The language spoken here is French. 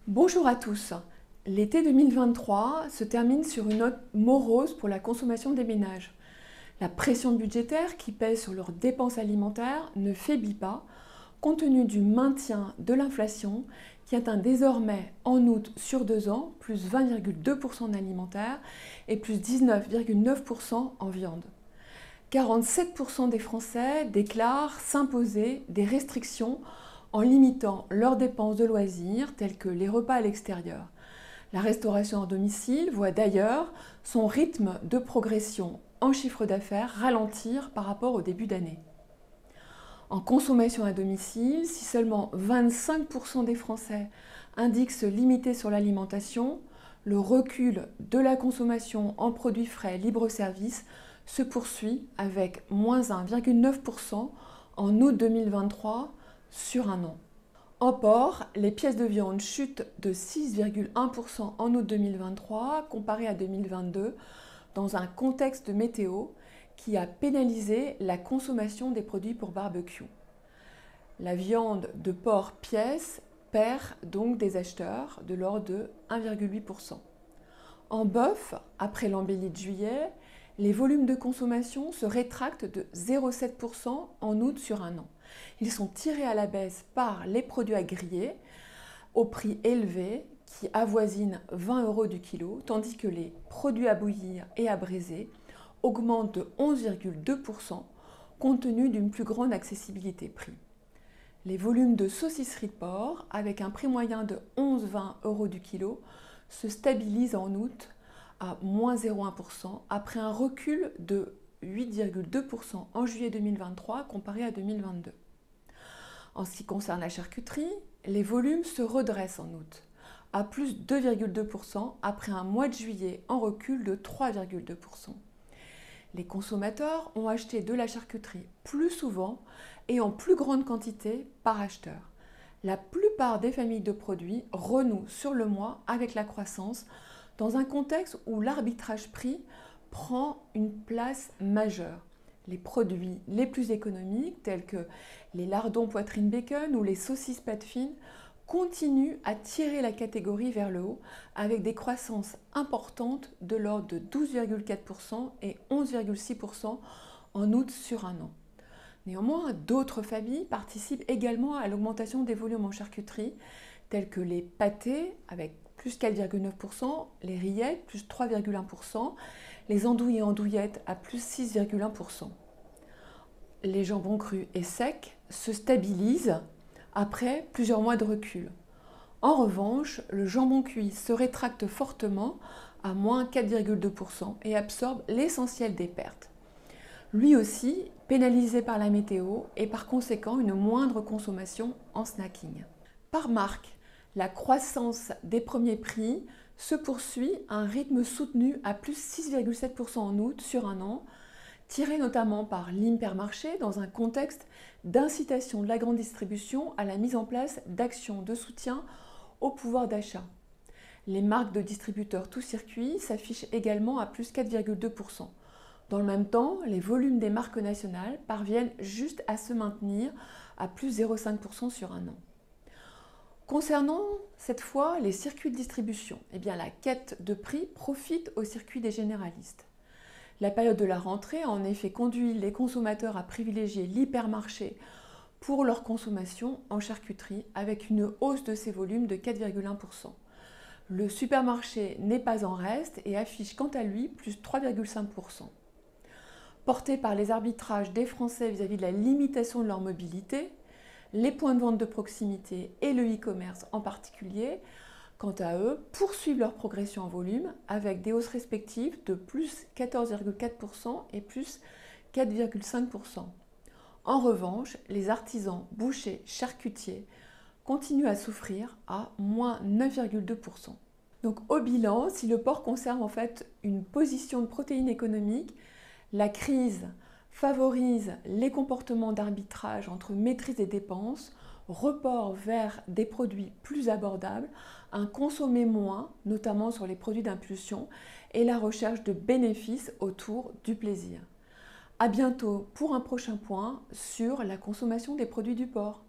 Bonjour à tous. L'été 2023 se termine sur une note morose pour la consommation des ménages. La pression budgétaire qui pèse sur leurs dépenses alimentaires ne faiblit pas, compte tenu du maintien de l'inflation qui atteint désormais en août sur 2 ans plus 20,2% en alimentaire et plus 19,9% en viande. 47% des Français déclarent s'imposer des restrictions en limitant leurs dépenses de loisirs telles que les repas à l'extérieur. La restauration à domicile voit d'ailleurs son rythme de progression en chiffre d'affaires ralentir par rapport au début d'année. En consommation à domicile, si seulement 25% des Français indiquent se limiter sur l'alimentation, le recul de la consommation en produits frais libre-service se poursuit avec moins 1,9% en août 2023 sur un an. En porc, les pièces de viande chutent de 6,1% en août 2023 comparé à 2022 dans un contexte de météo qui a pénalisé la consommation des produits pour barbecue. La viande de porc pièce perd donc des acheteurs de l'ordre de 1,8%. En bœuf, après l'embellie de juillet, les volumes de consommation se rétractent de 0,7% en août sur un an. Ils sont tirés à la baisse par les produits à griller au prix élevé qui avoisinent 20 € du kilo, tandis que les produits à bouillir et à braiser augmentent de 11,2% compte tenu d'une plus grande accessibilité prix. Les volumes de saucisserie de porc, avec un prix moyen de 11,20 € du kilo, se stabilisent en août à moins 0,1% après un recul de 8,2% en juillet 2023 comparé à 2022. En ce qui concerne la charcuterie, les volumes se redressent en août à plus 2,2% après un mois de juillet en recul de 3,2%. Les consommateurs ont acheté de la charcuterie plus souvent et en plus grande quantité par acheteur. La plupart des familles de produits renouent sur le mois avec la croissance dans un contexte où l'arbitrage prix prend une place majeure. Les produits les plus économiques, tels que les lardons poitrine bacon ou les saucisses pâte fine, continuent à tirer la catégorie vers le haut avec des croissances importantes de l'ordre de 12,4% et 11,6% en août sur un an. Néanmoins, d'autres familles participent également à l'augmentation des volumes en charcuterie, tels que les pâtés avec plus 4,9%, les rillettes plus 3,1%, les andouilles et andouillettes à plus 6,1%. Les jambons crus et secs se stabilisent après plusieurs mois de recul. En revanche, le jambon cuit se rétracte fortement à moins 4,2% et absorbe l'essentiel des pertes. Lui aussi pénalisé par la météo et par conséquent une moindre consommation en snacking. Par marque, la croissance des premiers prix se poursuit à un rythme soutenu à plus 6,7% en août sur un an, tiré notamment par l'Hypermarché dans un contexte d'incitation de la grande distribution à la mise en place d'actions de soutien au pouvoir d'achat. Les marques de distributeurs tout circuit s'affichent également à plus 4,2%. Dans le même temps, les volumes des marques nationales parviennent juste à se maintenir à plus 0,5% sur un an. Concernant cette fois les circuits de distribution, la quête de prix profite au circuit des généralistes. La période de la rentrée a en effet conduit les consommateurs à privilégier l'hypermarché pour leur consommation en charcuterie avec une hausse de ses volumes de 4,1%. Le supermarché n'est pas en reste et affiche quant à lui plus 3,5%. Porté par les arbitrages des Français vis-à-vis de la limitation de leur mobilité, les points de vente de proximité et le e-commerce en particulier, quant à eux, poursuivent leur progression en volume avec des hausses respectives de plus 14,4% et plus 4,5%. En revanche, les artisans, bouchers, charcutiers continuent à souffrir à moins 9,2%. Donc au bilan, si le porc conserve en fait une position de protéine économique, la crise favorise les comportements d'arbitrage entre maîtrise des dépenses, report vers des produits plus abordables, un consommer moins, notamment sur les produits d'impulsion, et la recherche de bénéfices autour du plaisir. À bientôt pour un prochain point sur la consommation des produits du porc.